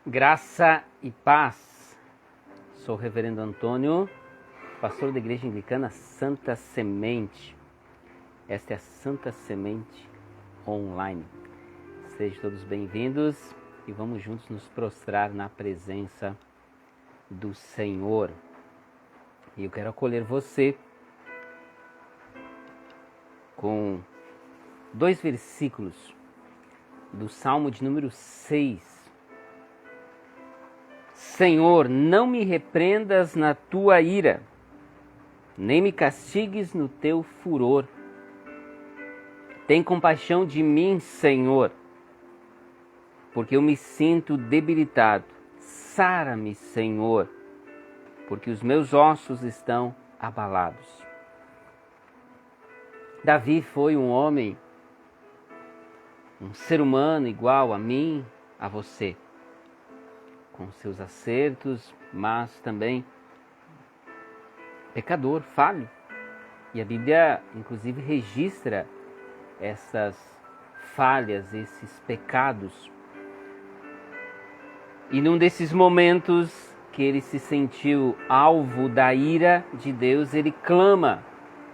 Graça e paz. Sou o reverendo Antônio, pastor da Igreja Anglicana Santa Semente. Esta é a Santa Semente Online. Sejam todos bem-vindos e vamos juntos nos prostrar na presença do Senhor. E eu quero acolher você com 2 versículos do Salmo de número 6. Senhor, não me repreendas na tua ira, nem me castigues no teu furor. Tem compaixão de mim, Senhor, porque eu me sinto debilitado. Sara-me, Senhor, porque os meus ossos estão abalados. Davi foi um homem, um ser humano igual a mim, a você, com seus acertos, mas também pecador, falho. E a Bíblia, inclusive, registra essas falhas, esses pecados. E num desses momentos que ele se sentiu alvo da ira de Deus, ele clama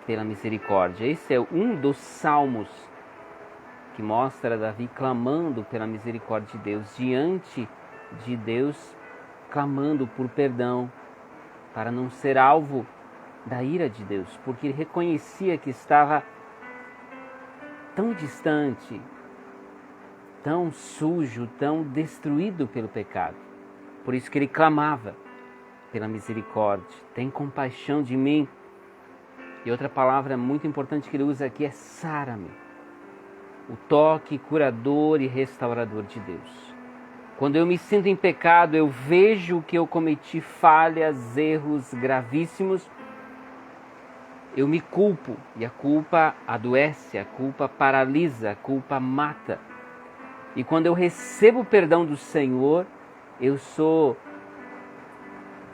pela misericórdia. Esse é um dos salmos que mostra Davi clamando pela misericórdia de Deus, diante de Deus, clamando por perdão, para não ser alvo da ira de Deus, porque ele reconhecia que estava tão distante, tão sujo, tão destruído pelo pecado. Por isso que ele clamava pela misericórdia. Tem compaixão de mim. E outra palavra muito importante que ele usa aqui é sara-me, o toque curador e restaurador de Deus. Quando eu me sinto em pecado, eu vejo que eu cometi falhas, erros gravíssimos, eu me culpo, e a culpa adoece, a culpa paralisa, a culpa mata. E quando eu recebo o perdão do Senhor, eu sou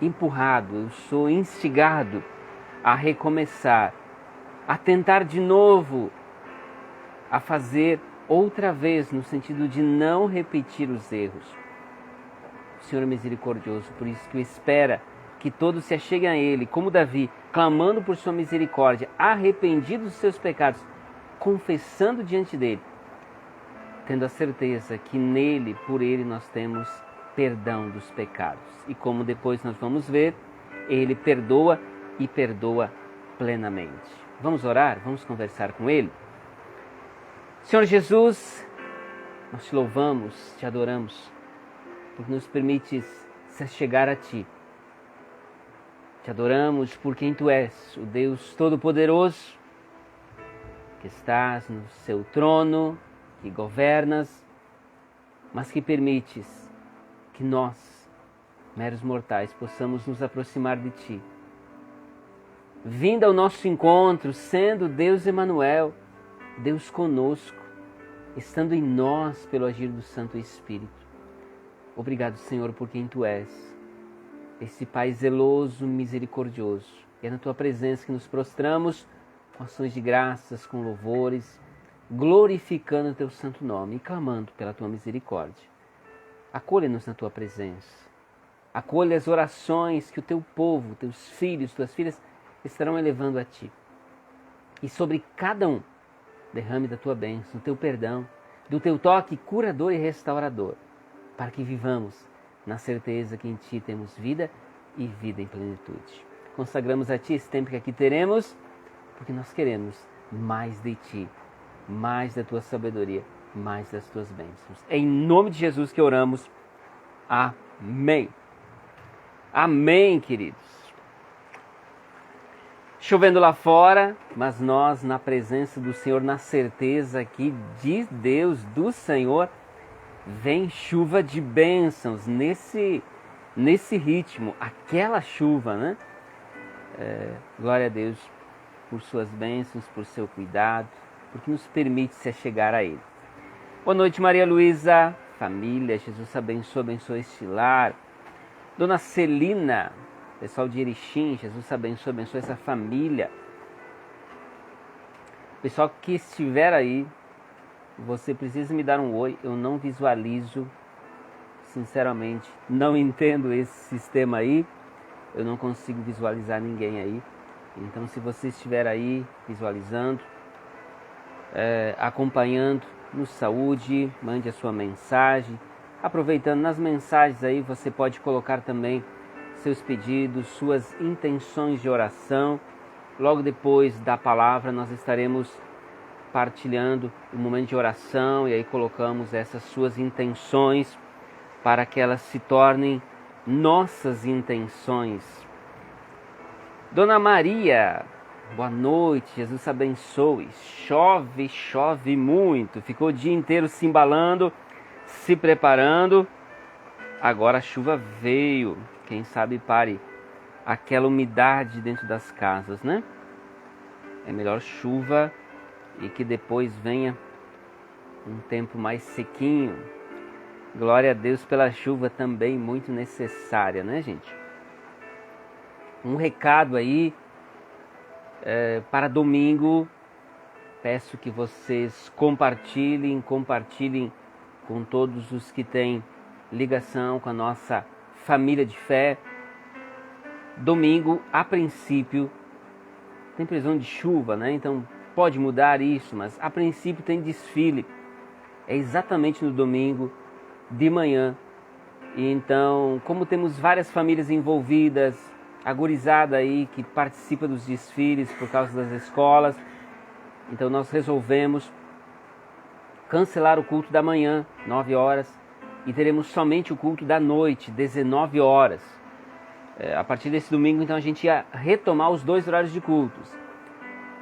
empurrado, eu sou instigado a recomeçar, a tentar de novo, a fazer outra vez, no sentido de não repetir os erros. O Senhor é misericordioso, por isso que espera que todos se acheguem a Ele, como Davi, clamando por sua misericórdia, arrependidos dos seus pecados, confessando diante dEle, tendo a certeza que nele, por Ele, nós temos perdão dos pecados. E como depois nós vamos ver, Ele perdoa e perdoa plenamente. Vamos orar? Vamos conversar com Ele? Senhor Jesus, nós te louvamos, te adoramos, porque nos permites se chegar a Ti. Te adoramos por quem Tu és, o Deus Todo-Poderoso, que estás no seu trono, que governas, mas que permites que nós, meros mortais, possamos nos aproximar de Ti. Vindo ao nosso encontro, sendo Deus Emanuel, Deus conosco, estando em nós pelo agir do Santo Espírito. Obrigado, Senhor, por quem Tu és, esse Pai zeloso, misericordioso. E é na Tua presença que nos prostramos com ações de graças, com louvores, glorificando o Teu santo nome e clamando pela Tua misericórdia. Acolha-nos na Tua presença. Acolha as orações que o Teu povo, Teus filhos, Tuas filhas estarão elevando a Ti. E sobre cada um, derrame da Tua bênção, do Teu perdão, do Teu toque curador e restaurador, para que vivamos na certeza que em Ti temos vida e vida em plenitude. Consagramos a Ti esse tempo que aqui teremos, porque nós queremos mais de Ti, mais da Tua sabedoria, mais das Tuas bênçãos. É em nome de Jesus que oramos. Amém. Amém, queridos. Chovendo lá fora, mas nós na presença do Senhor, na certeza que de Deus, do Senhor, vem chuva de bênçãos nesse ritmo, aquela chuva, né? Glória a Deus por suas bênçãos, por seu cuidado, porque nos permite se achegar a Ele. Boa noite, Maria Luísa, família, Jesus abençoe este lar. Dona Celina, pessoal de Erechim, Jesus abençoe essa família. Pessoal que estiver aí, você precisa me dar um oi, eu não visualizo sinceramente, não entendo esse sistema aí. Eu não consigo visualizar ninguém aí. Então, se você estiver aí visualizando, acompanhando no Saúde, mande a sua mensagem. Aproveitando nas mensagens aí, você pode colocar também seus pedidos, suas intenções de oração. Logo depois da palavra, nós estaremos partilhando o momento de oração e aí colocamos essas suas intenções para que elas se tornem nossas intenções. Dona Maria, boa noite, Jesus abençoe. Chove muito, ficou o dia inteiro se embalando, se preparando. Agora a chuva veio, quem sabe pare aquela umidade dentro das casas, né? É melhor chuva e que depois venha um tempo mais sequinho. Glória a Deus pela chuva também, muito necessária, né, gente? Um recado aí para domingo. Peço que vocês compartilhem com todos os que têm ligação com a nossa família de fé. Domingo, a princípio, tem previsão de chuva, né? Então pode mudar isso, mas a princípio tem desfile. É exatamente no domingo de manhã. E então, como temos várias famílias envolvidas, a gurizada aí que participa dos desfiles por causa das escolas, então nós resolvemos cancelar o culto da manhã, 9 horas, e teremos somente o culto da noite, 19 horas. A partir desse domingo, então, a gente ia retomar os 2 horários de cultos,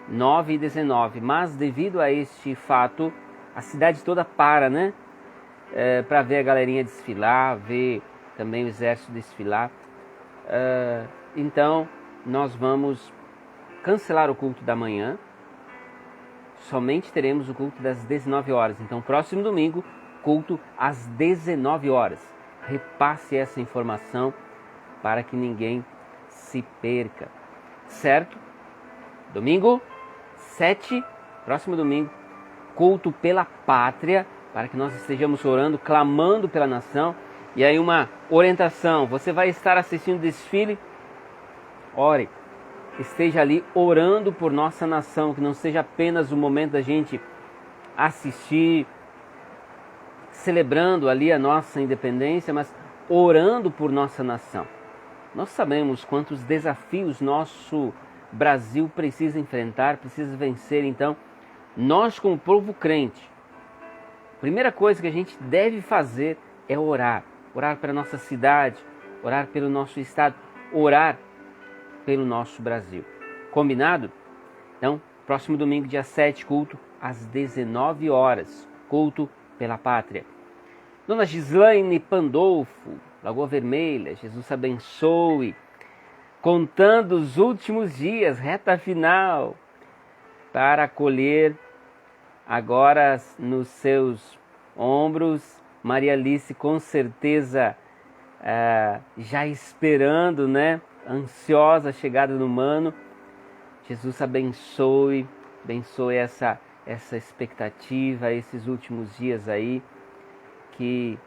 9 e 19, mas devido a este fato, a cidade toda para, né? Para ver a galerinha desfilar, ver também o exército desfilar. Então, nós vamos cancelar o culto da manhã, somente teremos o culto das 19 horas. Então, próximo domingo, culto às 19 horas. Repasse essa informação para que ninguém se perca, certo? Domingo 7, próximo domingo, culto pela pátria, para que nós estejamos orando, clamando pela nação. E aí uma orientação, você vai estar assistindo o desfile, ore, esteja ali orando por nossa nação, que não seja apenas o momento da gente assistir, celebrando ali a nossa independência, mas orando por nossa nação. Nós sabemos quantos desafios nosso Brasil precisa enfrentar, precisa vencer. Então, nós como povo crente, a primeira coisa que a gente deve fazer é orar. Orar pela nossa cidade, orar pelo nosso estado, orar pelo nosso Brasil. Combinado? Então, próximo domingo, dia 7, culto às 19 horas. Culto pela pátria. Dona Gislaine Pandolfo, Lagoa Vermelha, Jesus abençoe. Contando os últimos dias, reta final, para acolher agora nos seus ombros, Maria Alice com certeza já esperando, né? Ansiosa a chegada do Mano. Jesus abençoe essa expectativa, esses últimos dias aí, que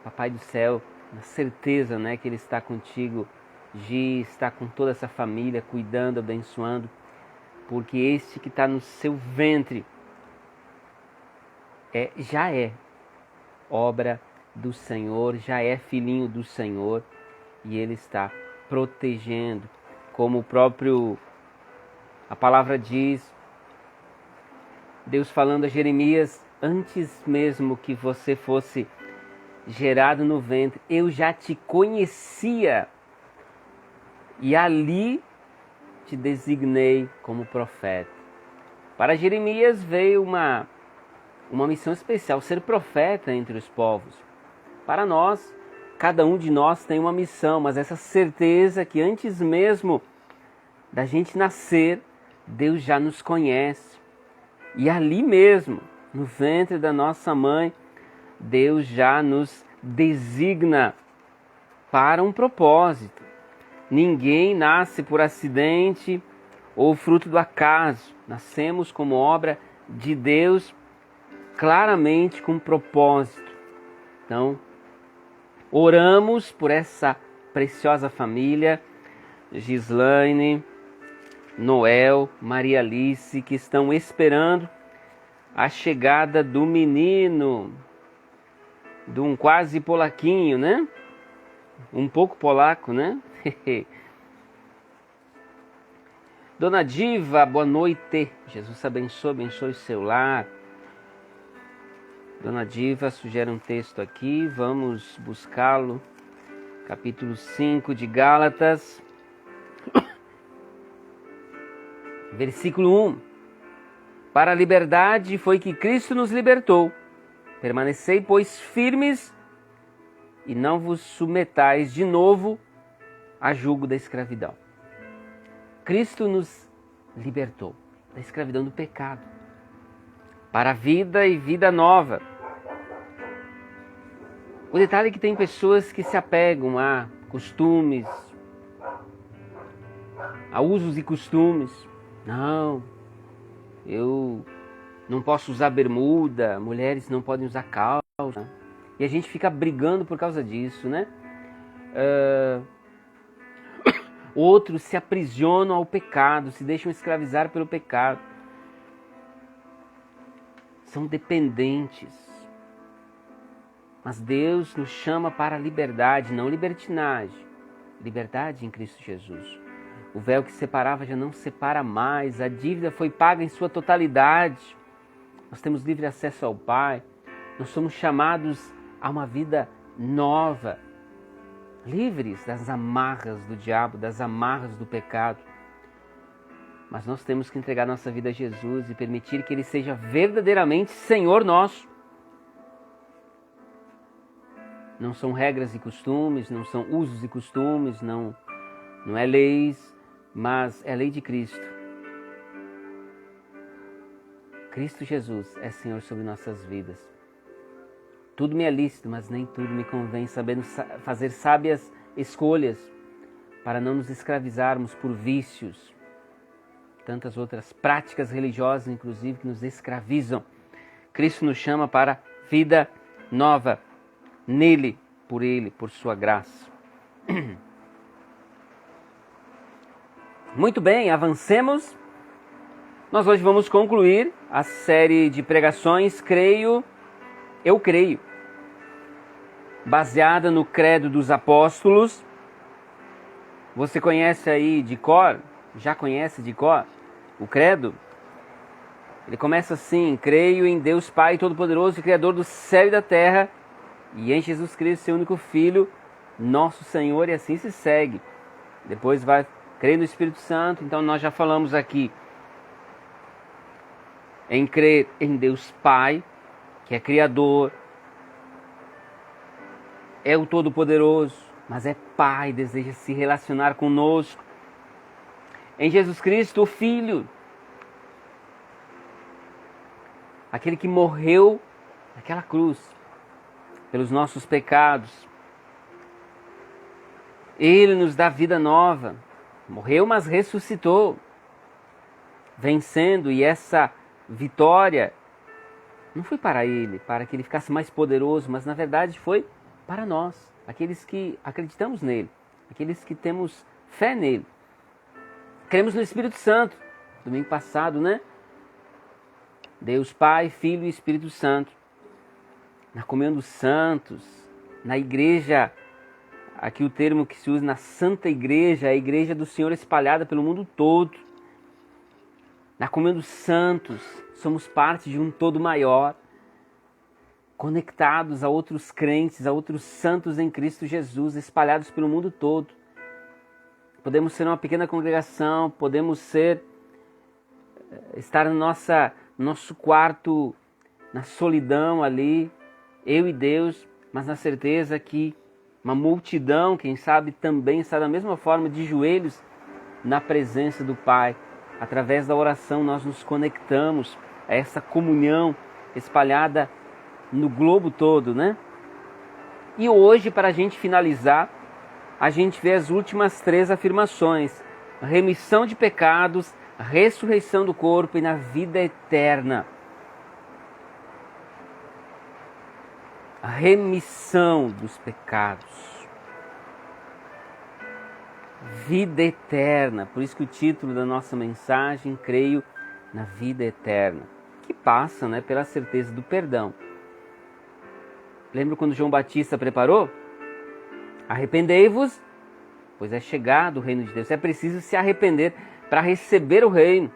Papai do Céu, na certeza, né, que Ele está contigo, Gi, está com toda essa família, cuidando, abençoando, porque este que está no seu ventre já é obra do Senhor, já é filhinho do Senhor, e Ele está protegendo, como a palavra diz, Deus falando a Jeremias, antes mesmo que você fosse gerado no ventre, eu já te conhecia e ali te designei como profeta. Para Jeremias veio uma missão especial, ser profeta entre os povos. Para nós, cada um de nós tem uma missão, mas essa certeza que antes mesmo da gente nascer, Deus já nos conhece. E ali mesmo, no ventre da nossa mãe, Deus já nos designa para um propósito. Ninguém nasce por acidente ou fruto do acaso. Nascemos como obra de Deus, claramente com propósito. Então, Oramos por essa preciosa família, Gislaine, Noel, Maria Alice, que estão esperando a chegada do menino, de um quase polaquinho, né? Um pouco polaco, né? Dona Diva, boa noite. Jesus abençoe, abençoe o seu lar. Dona Diva sugere um texto aqui, vamos buscá-lo. Capítulo 5 de Gálatas, versículo 1. Para a liberdade foi que Cristo nos libertou. Permanecei, pois, firmes e não vos submetais de novo a jugo da escravidão. Cristo nos libertou da escravidão do pecado para a vida e vida nova. O detalhe é que tem pessoas que se apegam a costumes, a usos e costumes. Não, eu não posso usar bermuda, mulheres não podem usar calça. E a gente fica brigando por causa disso, né? Outros se aprisionam ao pecado, se deixam escravizar pelo pecado. São dependentes. Mas Deus nos chama para a liberdade, não libertinagem. Liberdade em Cristo Jesus. O véu que separava já não separa mais. A dívida foi paga em sua totalidade. Nós temos livre acesso ao Pai. Nós somos chamados a uma vida nova. Livres das amarras do diabo, das amarras do pecado. Mas nós temos que entregar nossa vida a Jesus e permitir que Ele seja verdadeiramente Senhor nosso. Não são regras e costumes, não são usos e costumes, não é leis, mas é a lei de Cristo. Cristo Jesus é Senhor sobre nossas vidas. Tudo me é lícito, mas nem tudo me convém, sabendo fazer sábias escolhas para não nos escravizarmos por vícios, tantas outras práticas religiosas, inclusive, que nos escravizam. Cristo nos chama para vida nova, nele, por Ele, por sua graça. Muito bem, avancemos. Nós hoje vamos concluir a série de pregações Eu Creio, baseada no Credo dos Apóstolos. Você conhece aí de cor? Já conhece de cor o Credo? Ele começa assim: creio em Deus Pai Todo-Poderoso, Criador do céu e da terra, e em Jesus Cristo, seu único Filho, nosso Senhor, e assim se segue. Depois vai crer no Espírito Santo. Então nós já falamos aqui em crer em Deus Pai, que é Criador, é o Todo-Poderoso, mas é Pai, deseja se relacionar conosco. Em Jesus Cristo, o Filho, aquele que morreu naquela cruz pelos nossos pecados. Ele nos dá vida nova. Morreu, mas ressuscitou, vencendo, e essa vitória não foi para ele, para que ele ficasse mais poderoso, mas na verdade foi para nós, aqueles que acreditamos nele, aqueles que temos fé nele. Cremos no Espírito Santo, domingo passado, né? Deus Pai, Filho e Espírito Santo. Na comunhão dos santos, na igreja, aqui o termo que se usa, na Santa Igreja, a igreja do Senhor espalhada pelo mundo todo. Na comunhão dos santos, somos parte de um todo maior, conectados a outros crentes, a outros santos em Cristo Jesus, espalhados pelo mundo todo. Podemos ser uma pequena congregação, podemos estar no nosso quarto, na solidão ali, eu e Deus, mas na certeza que uma multidão, quem sabe, também está da mesma forma de joelhos na presença do Pai. Através da oração nós nos conectamos a essa comunhão espalhada no globo todo, né? E hoje, para a gente finalizar, a gente vê as últimas 3 afirmações: remissão de pecados, ressurreição do corpo e na vida eterna. a remissão dos pecados, vida eterna. Por isso que o título da nossa mensagem, creio na vida eterna, que passa, né, pela certeza do perdão. Lembra quando João Batista preparou? Arrependei-vos, pois é chegado o reino de Deus. É preciso se arrepender para receber o reino.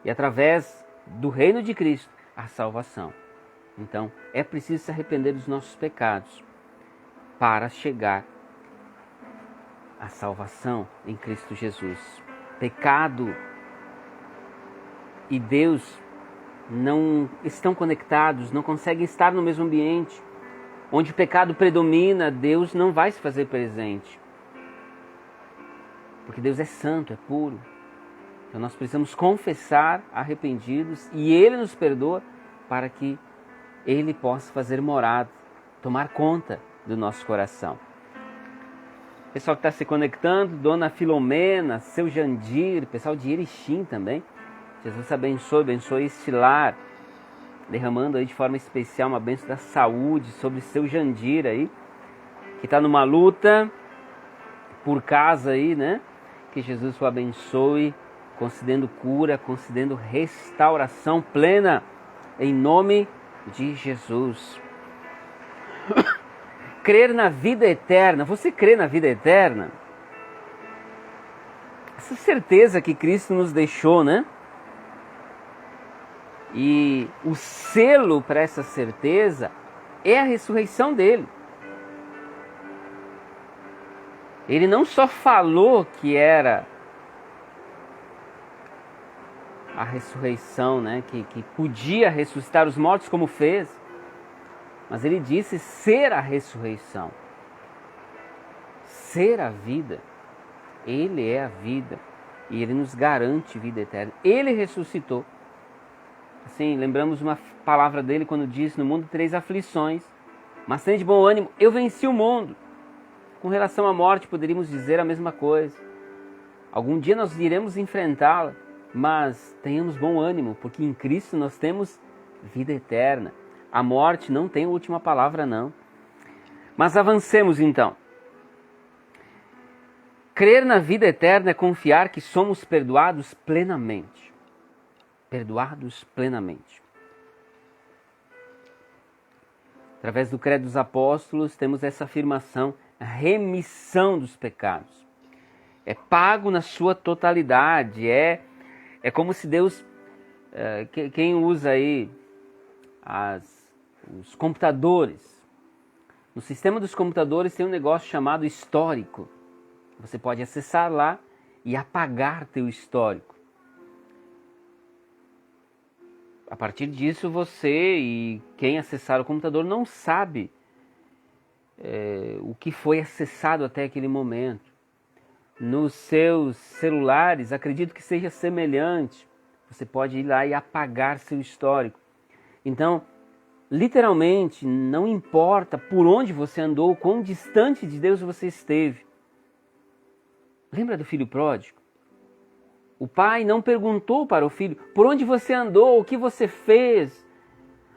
E através do reino de Cristo, a salvação. Então, é preciso se arrepender dos nossos pecados para chegar à salvação em Cristo Jesus. Pecado e Deus não estão conectados, não conseguem estar no mesmo ambiente. Onde o pecado predomina, Deus não vai se fazer presente. Porque Deus é santo, é puro. Então nós precisamos confessar arrependidos e Ele nos perdoa para que Ele possa fazer morada, tomar conta do nosso coração. Pessoal que está se conectando, Dona Filomena, seu Jandir, pessoal de Erechim também. Jesus abençoe este lar, derramando aí de forma especial uma bênção da saúde sobre seu Jandir aí, que está numa luta por casa aí, né? Que Jesus o abençoe, concedendo cura, concedendo restauração plena, em nome de Jesus. Crer na vida eterna. Você crê na vida eterna? Essa certeza que Cristo nos deixou, né? E o selo para essa certeza é a ressurreição dele. Ele não só falou que era a ressurreição, né? Que podia ressuscitar os mortos como fez, mas ele disse ser a ressurreição, ser a vida. Ele é a vida e ele nos garante vida eterna. Ele ressuscitou. Assim, lembramos uma palavra dele quando disse: no mundo 3 aflições, mas tende bom ânimo, eu venci o mundo. Com relação à morte, poderíamos dizer a mesma coisa. Algum dia nós iremos enfrentá-la, mas tenhamos bom ânimo, porque em Cristo nós temos vida eterna. A morte não tem a última palavra, não. Mas avancemos então. Crer na vida eterna é confiar que somos perdoados plenamente. Perdoados plenamente. Através do Credo dos Apóstolos, temos essa afirmação, a remissão dos pecados. É pago na sua totalidade, é como se Deus, quem usa aí os computadores, no sistema dos computadores tem um negócio chamado histórico. Você pode acessar lá e apagar teu histórico. A partir disso, você e quem acessar o computador não sabe o que foi acessado até aquele momento. Nos seus celulares, acredito que seja semelhante. Você pode ir lá e apagar seu histórico. Então, literalmente, não importa por onde você andou, quão distante de Deus você esteve. Lembra do filho pródigo? O pai não perguntou para o filho por onde você andou, o que você fez,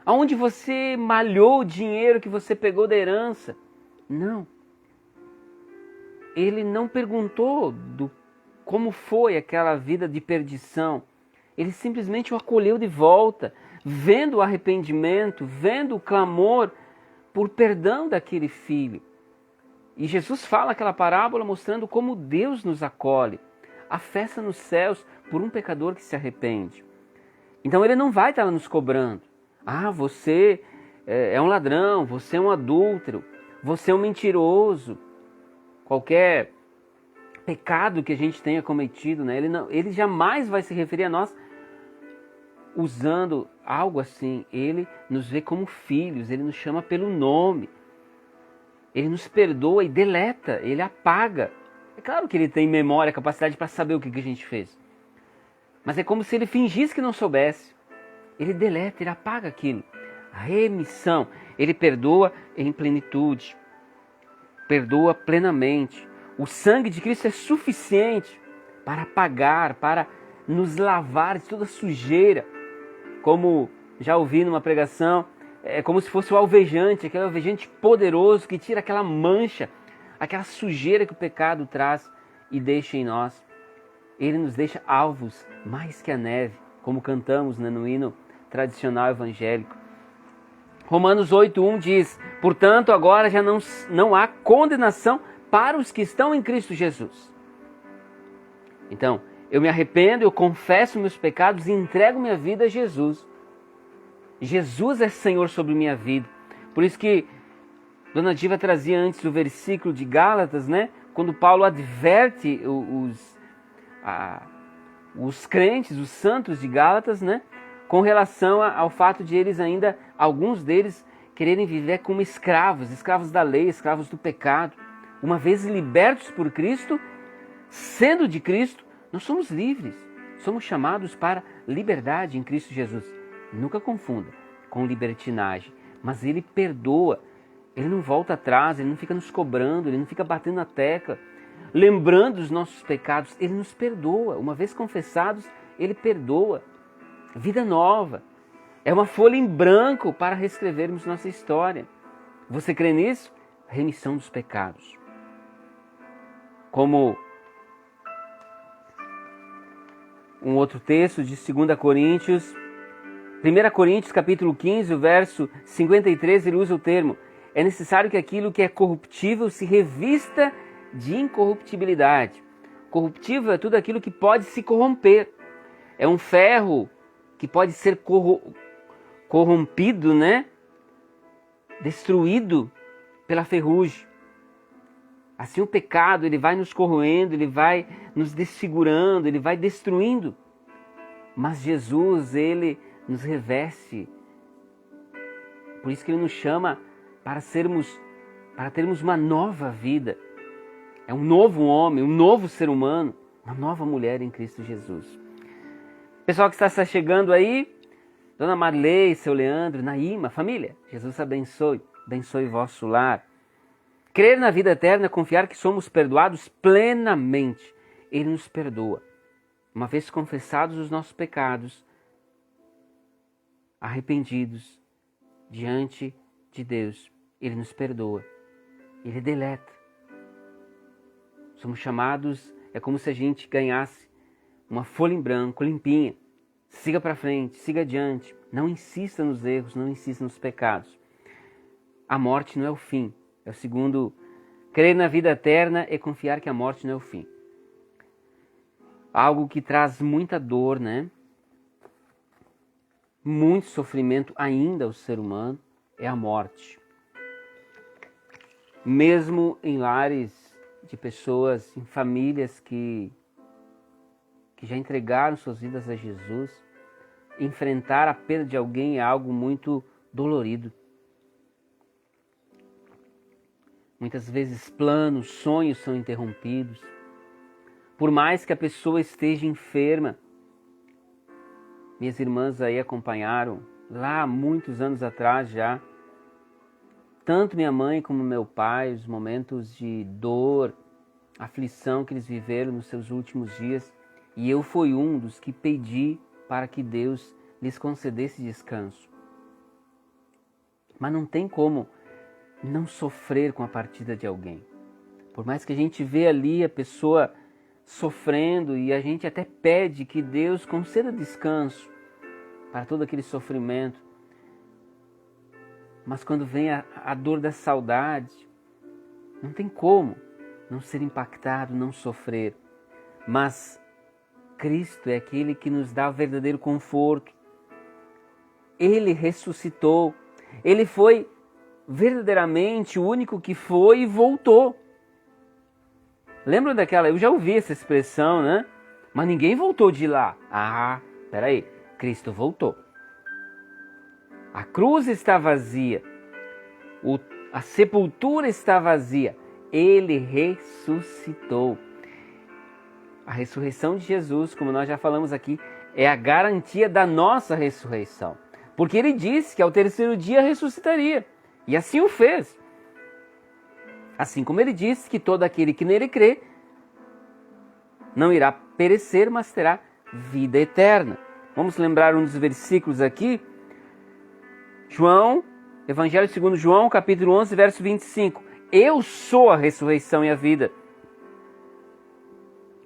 aonde você malhou o dinheiro que você pegou da herança. Não. Ele não perguntou como foi aquela vida de perdição. Ele simplesmente o acolheu de volta, vendo o arrependimento, vendo o clamor por perdão daquele filho. E Jesus fala aquela parábola mostrando como Deus nos acolhe. A festa nos céus por um pecador que se arrepende. Então ele não vai estar nos cobrando. Ah, você é um ladrão, você é um adúltero, você é um mentiroso. Qualquer pecado que a gente tenha cometido, né? Ele jamais vai se referir a nós usando algo assim. Ele nos vê como filhos, ele nos chama pelo nome. Ele nos perdoa e deleta, ele apaga. É claro que ele tem memória, capacidade para saber o que a gente fez. Mas é como se ele fingisse que não soubesse. Ele deleta, ele apaga aquilo. A remissão, ele perdoa em plenitude. Perdoa plenamente. O sangue de Cristo é suficiente para apagar, para nos lavar de toda sujeira. Como já ouvi numa pregação, é como se fosse o alvejante, aquele alvejante poderoso que tira aquela mancha, aquela sujeira que o pecado traz e deixa em nós. Ele nos deixa alvos mais que a neve, como cantamos, né, no hino tradicional evangélico. Romanos 8:1 diz: portanto, agora já não há condenação para os que estão em Cristo Jesus. Então, eu me arrependo, eu confesso meus pecados e entrego minha vida a Jesus. Jesus é Senhor sobre minha vida. Por isso que Dona Diva trazia antes o versículo de Gálatas, né? Quando Paulo adverte os crentes, os santos de Gálatas, né? Com relação ao fato de eles ainda, alguns deles, quererem viver como escravos da lei, escravos do pecado. Uma vez libertos por Cristo, sendo de Cristo, nós somos livres. Somos chamados para liberdade em Cristo Jesus. Nunca confunda com libertinagem, mas Ele perdoa. Ele não volta atrás, Ele não fica nos cobrando, Ele não fica batendo na tecla, lembrando os nossos pecados. Ele nos perdoa. Uma vez confessados, Ele perdoa. Vida nova. É uma folha em branco para reescrevermos nossa história. Você crê nisso? Remissão dos pecados. Como um outro texto de 2 Coríntios, 1 Coríntios capítulo 15, o verso 53, ele usa o termo: é necessário que aquilo que é corruptível se revista de incorruptibilidade. Corruptível é tudo aquilo que pode se corromper. É um ferro que pode ser corrompido, né? Destruído pela ferrugem. Assim o pecado, ele vai nos corroendo, ele vai nos desfigurando, ele vai destruindo. Mas Jesus, ele nos reveste. Por isso que ele nos chama para termos uma nova vida. É um novo homem, um novo ser humano, uma nova mulher em Cristo Jesus. Pessoal que está chegando aí, Dona Marley, seu Leandro, Naíma, família, Jesus abençoe vosso lar. Crer na vida eterna é confiar que somos perdoados plenamente. Ele nos perdoa. Uma vez confessados os nossos pecados, arrependidos diante de Deus, Ele nos perdoa. Ele deleta. Somos chamados, é como se a gente ganhasse uma folha em branco, limpinha. Siga para frente, siga adiante. Não insista nos erros, não insista nos pecados. A morte não é o fim. É o segundo. Crer na vida eterna é confiar que a morte não é o fim. Algo que traz muita dor, né? Muito sofrimento ainda ao ser humano é a morte. Mesmo em lares de pessoas, em famílias que já entregaram suas vidas a Jesus, enfrentar a perda de alguém é algo muito dolorido. Muitas vezes planos, sonhos são interrompidos. Por mais que a pessoa esteja enferma, minhas irmãs aí acompanharam, lá há muitos anos atrás já, tanto minha mãe como meu pai, os momentos de dor, aflição que eles viveram nos seus últimos dias. E eu fui um dos que pedi para que Deus lhes concedesse descanso. Mas não tem como não sofrer com a partida de alguém. Por mais que a gente vê ali a pessoa sofrendo e a gente até pede que Deus conceda descanso para todo aquele sofrimento. Mas quando vem a dor da saudade, não tem como não ser impactado, não sofrer. Mas Cristo é aquele que nos dá o verdadeiro conforto. Ele ressuscitou. Ele foi verdadeiramente o único que foi e voltou. Lembram daquela? Eu já ouvi essa expressão, né? Mas ninguém voltou de lá. Ah, peraí. Cristo voltou. A cruz está vazia. A sepultura está vazia. Ele ressuscitou. A ressurreição de Jesus, como nós já falamos aqui, é a garantia da nossa ressurreição. Porque ele disse que ao terceiro dia ressuscitaria. E assim o fez. Assim como ele disse que todo aquele que nele crê não irá perecer, mas terá vida eterna. Vamos lembrar um dos versículos aqui. João, Evangelho segundo João, capítulo 11, verso 25. Eu sou a ressurreição e a vida.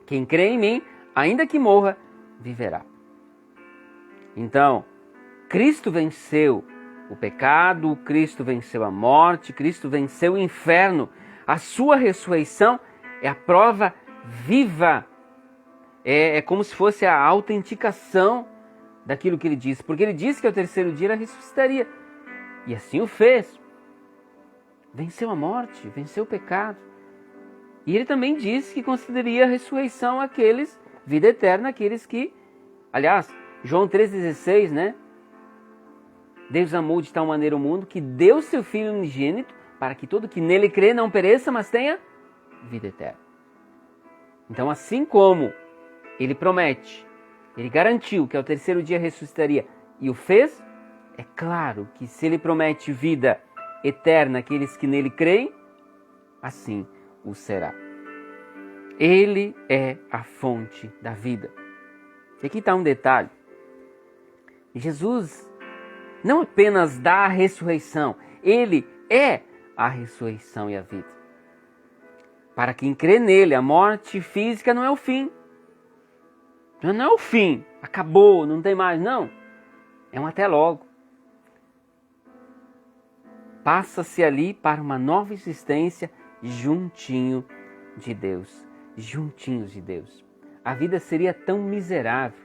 Quem crê em mim, ainda que morra, viverá. Então, Cristo venceu o pecado, Cristo venceu a morte, Cristo venceu o inferno. A sua ressurreição é a prova viva. É como se fosse a autenticação daquilo que ele disse. Porque ele disse que ao terceiro dia ele ressuscitaria. E assim o fez. Venceu a morte, venceu o pecado. E ele também disse que concederia a ressurreição àqueles, vida eterna, àqueles que... Aliás, João 3,16, né? Deus amou de tal maneira o mundo que deu seu Filho unigênito para que todo que nele crê não pereça, mas tenha vida eterna. Então, assim como ele promete, ele garantiu que ao terceiro dia ressuscitaria e o fez, é claro que se ele promete vida eterna àqueles que nele creem, assim o será. Ele é a fonte da vida. E aqui está um detalhe. Jesus não apenas dá a ressurreição, ele é a ressurreição e a vida. Para quem crê nele, a morte física não é o fim. Não é o fim, acabou, não tem mais, não. É um até logo. Passa-se ali para uma nova existência juntinho de Deus. Juntinhos de Deus. A vida seria tão miserável,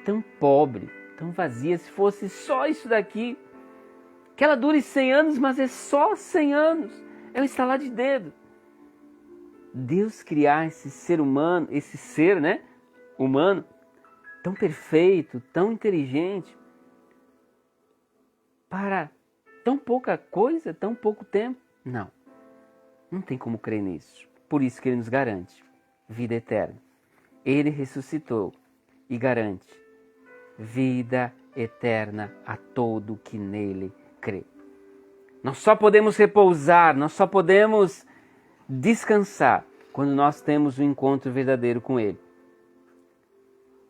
tão pobre, tão vazia, se fosse só isso daqui. Que ela dure 100 anos, mas é só 100 anos. É um estalar de dedo. Deus criar esse ser humano, esse ser, né, humano, tão perfeito, tão inteligente, para tão pouca coisa, tão pouco tempo. Não tem como crer nisso. Por isso que ele nos garante vida eterna. Ele ressuscitou e garante vida eterna a todo que nele crê. Nós só podemos repousar, nós só podemos descansar quando nós temos um encontro verdadeiro com ele.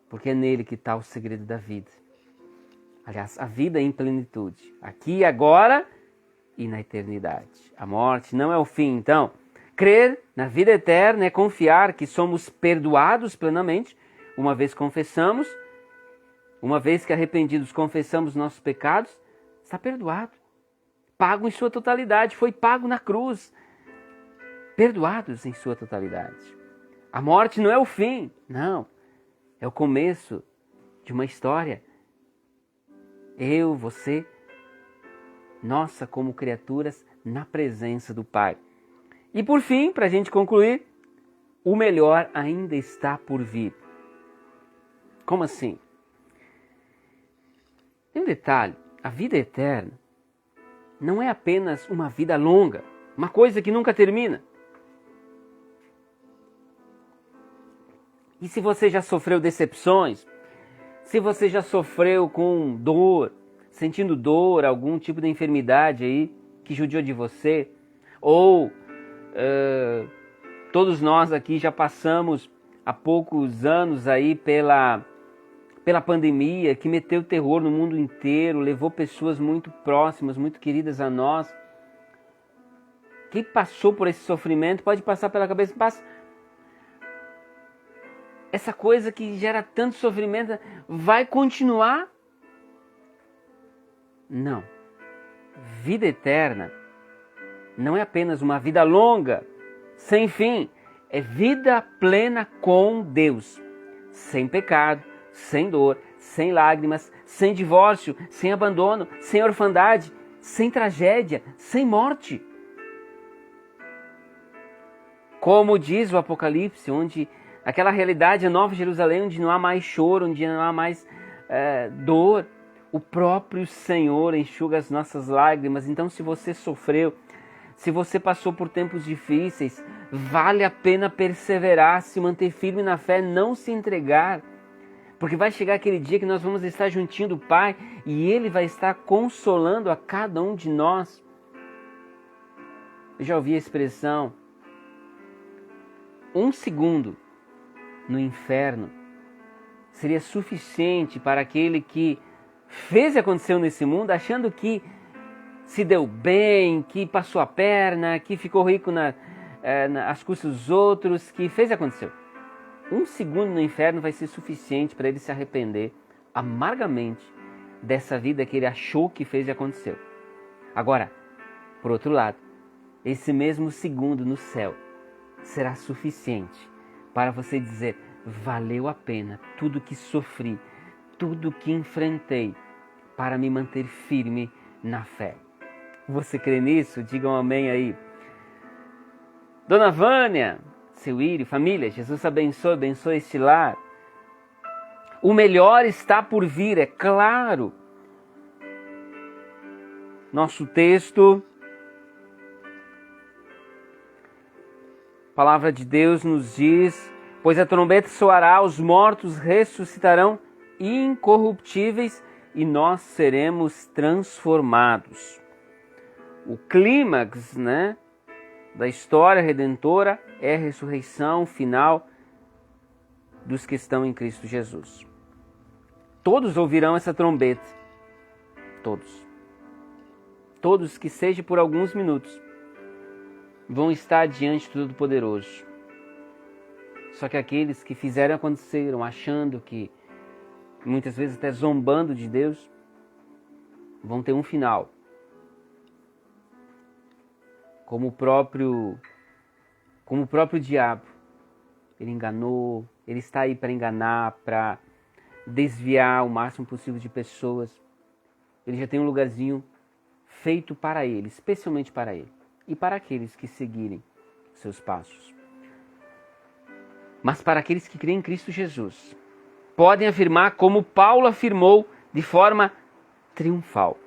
Porque é nele que está o segredo da vida. Aliás, a vida em plenitude, aqui e agora e na eternidade. A morte não é o fim, então. Crer na vida eterna é confiar que somos perdoados plenamente, uma vez confessamos, uma vez que arrependidos confessamos nossos pecados, está perdoado. Pago em sua totalidade, foi pago na cruz. Perdoados em sua totalidade. A morte não é o fim, não. É o começo de uma história. Eu, você, nossa como criaturas na presença do Pai. E por fim, para a gente concluir, o melhor ainda está por vir. Como assim? Tem um detalhe, a vida eterna não é apenas uma vida longa, uma coisa que nunca termina. E se você já sofreu decepções, se você já sofreu com dor, sentindo dor, algum tipo de enfermidade aí que judiou de você, ou todos nós aqui já passamos há poucos anos aí pela pandemia que meteu terror no mundo inteiro, levou pessoas muito próximas, muito queridas a nós. Quem passou por esse sofrimento pode passar pela cabeça, essa coisa que gera tanto sofrimento vai continuar? Não. Vida eterna não é apenas uma vida longa, sem fim. É vida plena com Deus. Sem pecado, sem dor, sem lágrimas, sem divórcio, sem abandono, sem orfandade, sem tragédia, sem morte. Como diz o Apocalipse, onde aquela realidade é Nova Jerusalém, onde não há mais choro, onde não há mais dor. O próprio Senhor enxuga as nossas lágrimas. Então, se você sofreu, se você passou por tempos difíceis, vale a pena perseverar, se manter firme na fé, não se entregar. Porque vai chegar aquele dia que nós vamos estar juntinho do Pai e Ele vai estar consolando a cada um de nós. Eu já ouvi a expressão, 1 segundo no inferno seria suficiente para aquele que fez e aconteceu nesse mundo, achando que se deu bem, que passou a perna, que ficou rico às custas dos outros, que fez e aconteceu. 1 segundo no inferno vai ser suficiente para ele se arrepender amargamente dessa vida que ele achou que fez e aconteceu. Agora, por outro lado, esse mesmo segundo no céu será suficiente para você dizer: valeu a pena tudo que sofri, tudo que enfrentei para me manter firme na fé. Você crê nisso? Diga um amém aí. Dona Vânia, seu Írio, família, Jesus abençoe este lar. O melhor está por vir, é claro. Nosso texto, a palavra de Deus nos diz: pois a trombeta soará, os mortos ressuscitarão incorruptíveis e nós seremos transformados. O clímax, da história redentora é a ressurreição final dos que estão em Cristo Jesus. Todos ouvirão essa trombeta. Todos. Todos, que seja por alguns minutos, vão estar diante do Todo-Poderoso. Só que aqueles que fizeram aconteceram, achando que, muitas vezes até zombando de Deus, vão ter um final. Como o próprio diabo. Ele enganou, ele está aí para enganar, para desviar o máximo possível de pessoas. Ele já tem um lugarzinho feito para ele, especialmente para ele. E para aqueles que seguirem seus passos. Mas para aqueles que creem em Cristo Jesus, podem afirmar, como Paulo afirmou, de forma triunfal: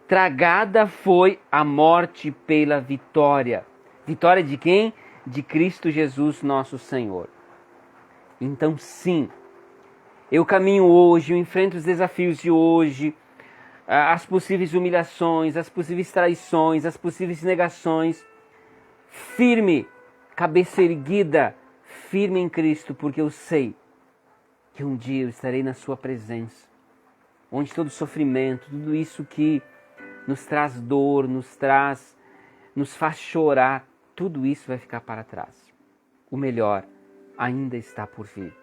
tragada foi a morte pela vitória. Vitória de quem? De Cristo Jesus, nosso Senhor. Então, sim, eu caminho hoje, eu enfrento os desafios de hoje, as possíveis humilhações, as possíveis traições, as possíveis negações, firme, cabeça erguida, firme em Cristo, porque eu sei que um dia eu estarei na sua presença, onde todo sofrimento, tudo isso que nos traz dor, nos faz chorar, tudo isso vai ficar para trás. O melhor ainda está por vir.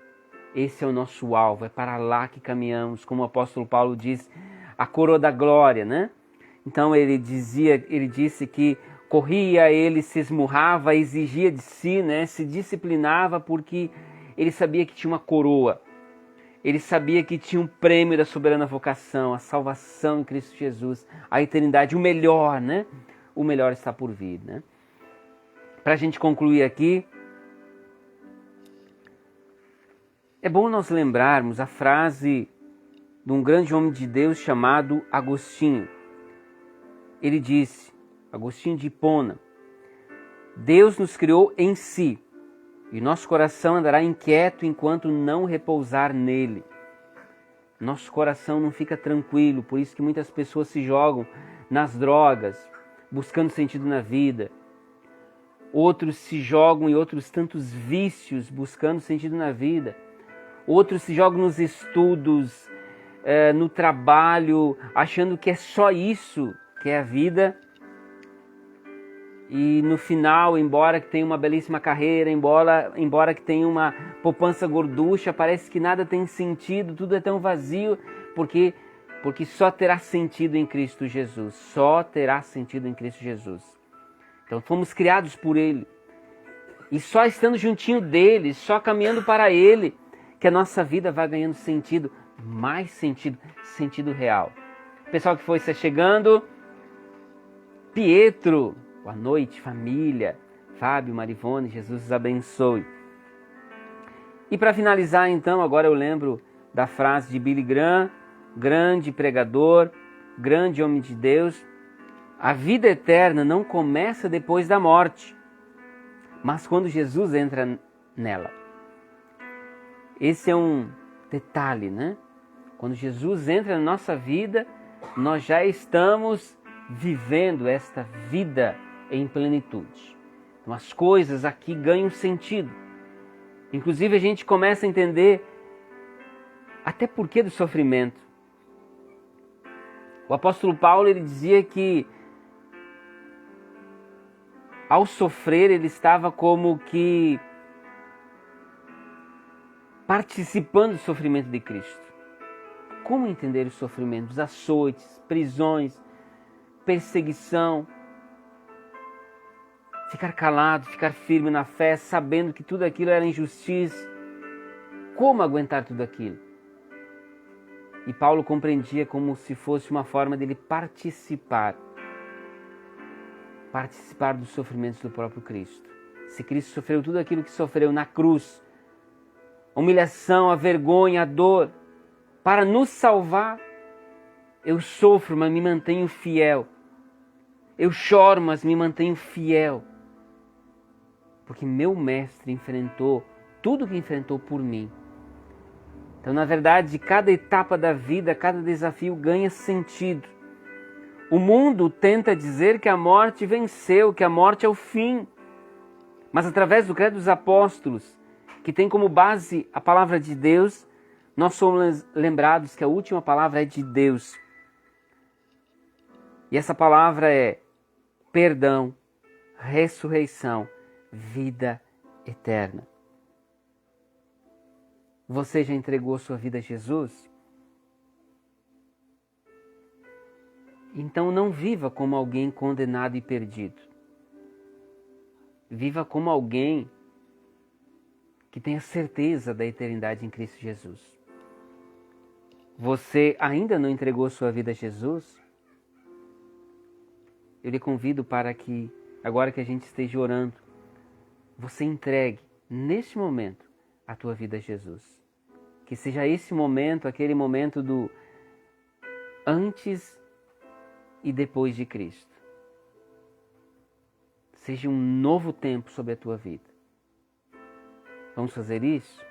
Esse é o nosso alvo, é para lá que caminhamos, como o apóstolo Paulo diz, a coroa da glória, Então ele disse que corria, ele se esmurrava, exigia de si, se disciplinava, porque ele sabia que tinha uma coroa. Ele sabia que tinha um prêmio da soberana vocação, a salvação em Cristo Jesus, a eternidade, o melhor, O melhor está por vir, Para a gente concluir aqui, é bom nós lembrarmos a frase de um grande homem de Deus chamado Agostinho. Ele disse, Agostinho de Hipona: Deus nos criou em si, e nosso coração andará inquieto enquanto não repousar nele. Nosso coração não fica tranquilo, por isso que muitas pessoas se jogam nas drogas, buscando sentido na vida. Outros se jogam em outros tantos vícios, buscando sentido na vida. Outros se jogam nos estudos, no trabalho, achando que é só isso que é a vida. E no final, embora que tenha uma belíssima carreira, embora que tenha uma poupança gorducha, parece que nada tem sentido, tudo é tão vazio, porque só terá sentido em Cristo Jesus. Só terá sentido em Cristo Jesus. Então fomos criados por Ele. E só estando juntinho dEle, só caminhando para Ele, que a nossa vida vai ganhando sentido, mais sentido real. Pessoal que foi se chegando, Pietro, boa noite, família, Fábio, Marivone, Jesus os abençoe. E para finalizar então, agora eu lembro da frase de Billy Graham, grande pregador, grande homem de Deus: a vida eterna não começa depois da morte, mas quando Jesus entra nela. Esse é um detalhe, Quando Jesus entra na nossa vida, nós já estamos vivendo esta vida em plenitude. Então as coisas aqui ganham sentido. Inclusive a gente começa a entender até por que do sofrimento. O apóstolo Paulo ele dizia que ao sofrer, ele estava como que participando do sofrimento de Cristo. Como entender os sofrimentos, os açoites, prisões, perseguição? Ficar calado, ficar firme na fé, sabendo que tudo aquilo era injustiça. Como aguentar tudo aquilo? E Paulo compreendia como se fosse uma forma dele participar dos sofrimentos do próprio Cristo. Se Cristo sofreu tudo aquilo que sofreu na cruz, a humilhação, a vergonha, a dor, para nos salvar, eu sofro, mas me mantenho fiel. Eu choro, mas me mantenho fiel. Porque meu mestre enfrentou tudo o que enfrentou por mim. Então, na verdade, cada etapa da vida, cada desafio ganha sentido. O mundo tenta dizer que a morte venceu, que a morte é o fim. Mas através do Credo dos Apóstolos, que tem como base a palavra de Deus, nós somos lembrados que a última palavra é de Deus. E essa palavra é perdão, ressurreição, vida eterna. Você já entregou sua vida a Jesus? Então não viva como alguém condenado e perdido. Viva como alguém que tenha certeza da eternidade em Cristo Jesus. Você ainda não entregou sua vida a Jesus? Eu lhe convido para que, agora que a gente esteja orando, você entregue, neste momento, a tua vida a Jesus. Que seja esse momento, aquele momento do antes e depois de Cristo. Seja um novo tempo sobre a tua vida. Vamos fazer isso?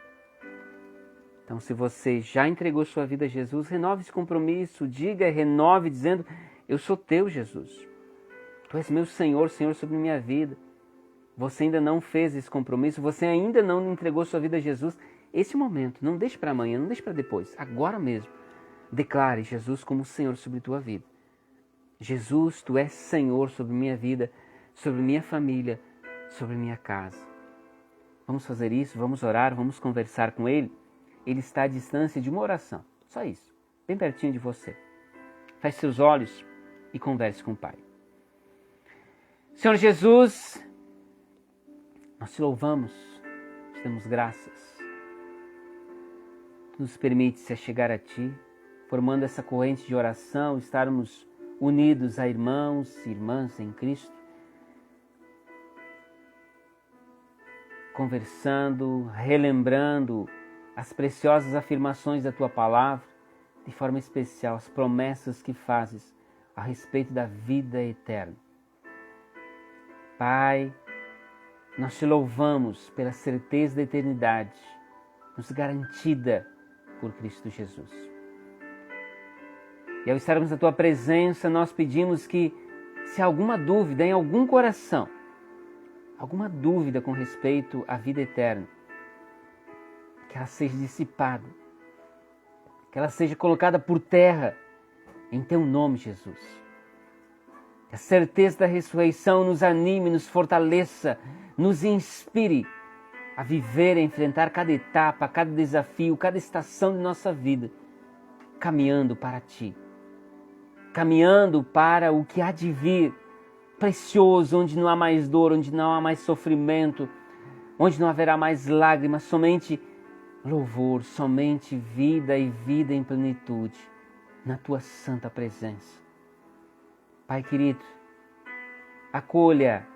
Então, se você já entregou sua vida a Jesus, renove esse compromisso, diga e renove dizendo, eu sou teu, Jesus. Tu és meu Senhor, Senhor sobre minha vida. Você ainda não fez esse compromisso, você ainda não entregou sua vida a Jesus. Esse momento, não deixe para amanhã, não deixe para depois, agora mesmo. Declare Jesus como Senhor sobre tua vida. Jesus, tu és Senhor sobre minha vida, sobre minha família, sobre minha casa. Vamos fazer isso, vamos orar, vamos conversar com Ele. Ele está à distância de uma oração, só isso, bem pertinho de você. Feche seus olhos e converse com o Pai. Senhor Jesus, nós te louvamos, te damos graças. Tu nos permite se achegar a Ti, formando essa corrente de oração, estarmos unidos a irmãos e irmãs em Cristo, conversando, relembrando as preciosas afirmações da Tua Palavra, de forma especial as promessas que fazes a respeito da vida eterna. Pai, nós te louvamos pela certeza da eternidade, nos garantida por Cristo Jesus. E ao estarmos na Tua presença, nós pedimos que, se há alguma dúvida em algum coração, alguma dúvida com respeito à vida eterna, que ela seja dissipada, que ela seja colocada por terra em Teu nome, Jesus. Que a certeza da ressurreição nos anime, nos fortaleça, nos inspire a viver e enfrentar cada etapa, cada desafio, cada estação de nossa vida, caminhando para Ti, caminhando para o que há de vir, precioso, onde não há mais dor, onde não há mais sofrimento, onde não haverá mais lágrimas, somente louvor, somente vida e vida em plenitude, na Tua santa presença. Pai querido, acolha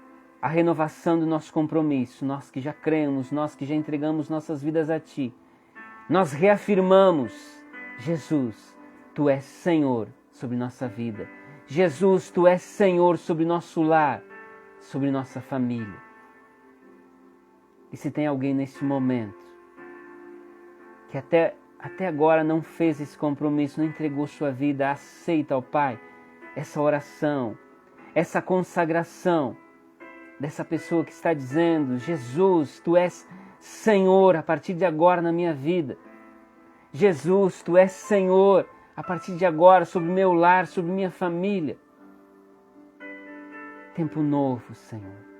a renovação do nosso compromisso, nós que já cremos, nós que já entregamos nossas vidas a Ti. Nós reafirmamos, Jesus, Tu és Senhor sobre nossa vida. Jesus, Tu és Senhor sobre nosso lar, sobre nossa família. E se tem alguém nesse momento que até agora não fez esse compromisso, não entregou sua vida, aceita, ó Pai, essa oração, essa consagração dessa pessoa que está dizendo, Jesus, Tu és Senhor a partir de agora na minha vida. Jesus, Tu és Senhor a partir de agora sobre meu lar, sobre minha família. Tempo novo, Senhor.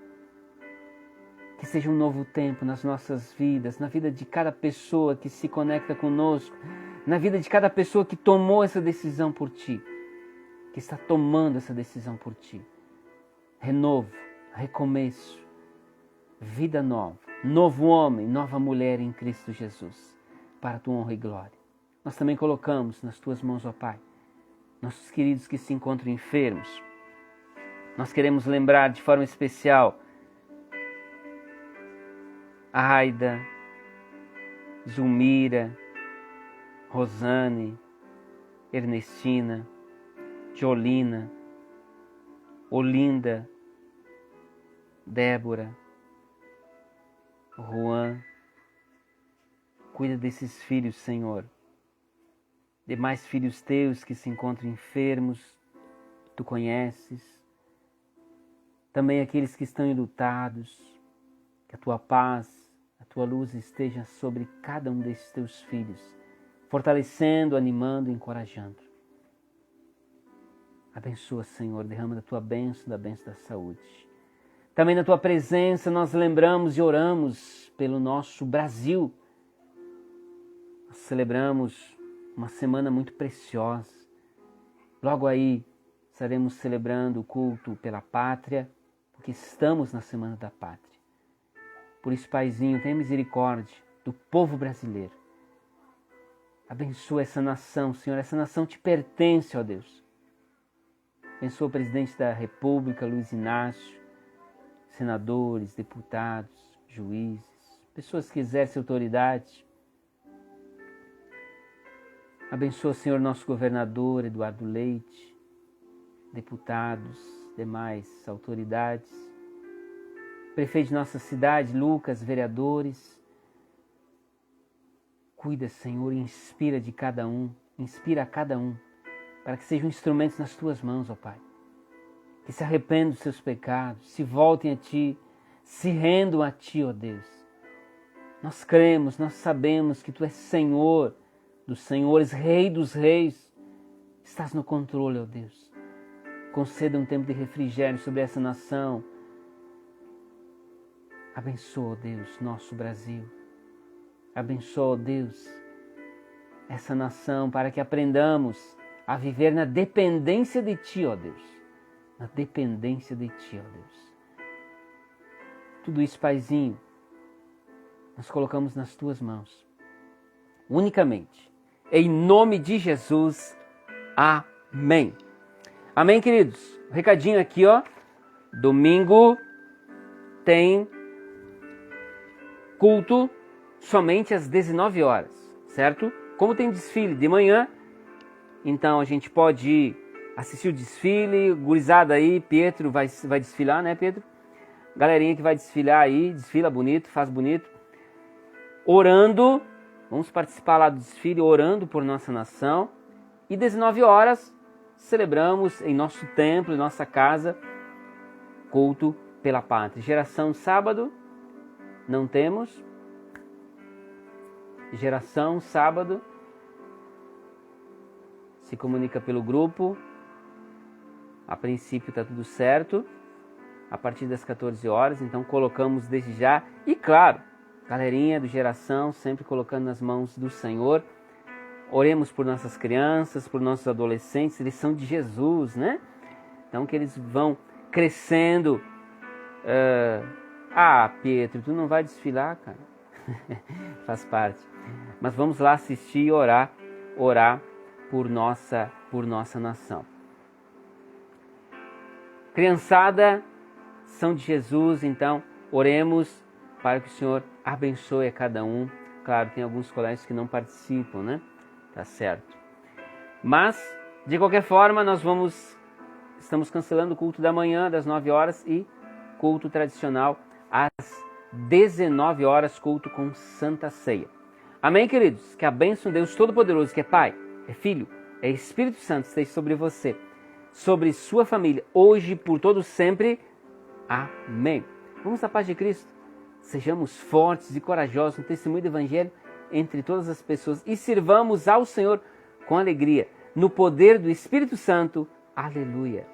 Que seja um novo tempo nas nossas vidas, na vida de cada pessoa que se conecta conosco, na vida de cada pessoa que tomou essa decisão por Ti, que está tomando essa decisão por Ti. Renovo, recomeço, vida nova, novo homem, nova mulher em Cristo Jesus, para a Tua honra e glória. Nós também colocamos nas Tuas mãos, ó Pai, nossos queridos que se encontram enfermos. Nós queremos lembrar de forma especial a Aida, Zulmira, Rosane, Ernestina, Jolina, Olinda, Débora, Juan. Cuida desses filhos, Senhor. Demais filhos Teus que se encontram enfermos, Tu conheces. Também aqueles que estão enlutados. Que a Tua paz, a Tua luz esteja sobre cada um desses Teus filhos, fortalecendo, animando e encorajando. Abençoa, Senhor, derrama da Tua bênção, da bênção da saúde. Também na Tua presença nós lembramos e oramos pelo nosso Brasil. Nós celebramos uma semana muito preciosa. Logo aí estaremos celebrando o culto pela pátria, porque estamos na Semana da Pátria. Por isso, Paizinho, tenha misericórdia do povo brasileiro. Abençoa essa nação, Senhor. Essa nação Te pertence, ó Deus. Abençoa o presidente da República, Luiz Inácio, senadores, deputados, juízes, pessoas que exercem autoridade. Abençoa, Senhor, nosso governador, Eduardo Leite, deputados, demais autoridades. Prefeito de nossa cidade, Lucas, vereadores. Cuida, Senhor, e inspira de cada um, inspira a cada um, para que sejam instrumentos nas Tuas mãos, ó Pai. Que se arrependam dos seus pecados, se voltem a Ti, se rendam a Ti, ó Deus. Nós cremos, nós sabemos que Tu és Senhor dos senhores, Rei dos reis. Estás no controle, ó Deus. Conceda um tempo de refrigério sobre essa nação. Abençoa, ó Deus, nosso Brasil. Abençoa, ó Deus, essa nação para que aprendamos a viver na dependência de Ti, ó Deus. Na dependência de Ti, ó Deus. Tudo isso, Paizinho, nós colocamos nas Tuas mãos. Unicamente. Em nome de Jesus. Amém. Amém, queridos? Recadinho aqui, ó. Domingo tem culto somente às 19 horas, certo? Como tem desfile de manhã, então a gente pode assistir o desfile, gurizada aí, Pietro vai desfilar, né, Pedro? Galerinha que vai desfilar aí, desfila bonito, faz bonito. Orando, vamos participar lá do desfile, orando por nossa nação. E 19 horas, celebramos em nosso templo, em nossa casa, culto pela pátria. Geração sábado, não temos. Geração sábado, se comunica pelo grupo. A princípio está tudo certo. A partir das 14 horas, então colocamos desde já. E claro, galerinha do Geração, sempre colocando nas mãos do Senhor. Oremos por nossas crianças, por nossos adolescentes, eles são de Jesus, né? Então que eles vão crescendo. Pietro, tu não vai desfilar, cara? Faz parte. Mas vamos lá assistir e orar por nossa nação. Criançada, são de Jesus, então oremos para que o Senhor abençoe a cada um. Claro, tem alguns colégios que não participam, né? Tá certo. Mas, de qualquer forma, estamos cancelando o culto da manhã, das 9 horas, e culto tradicional às 19 horas, culto com Santa Ceia. Amém, queridos? Que a bênção de Deus Todo-Poderoso, que é Pai, é Filho, é Espírito Santo, esteja sobre você, sobre sua família, hoje, por todo sempre. Amém. Vamos à paz de Cristo. Sejamos fortes e corajosos no testemunho do Evangelho entre todas as pessoas e sirvamos ao Senhor com alegria, no poder do Espírito Santo. Aleluia.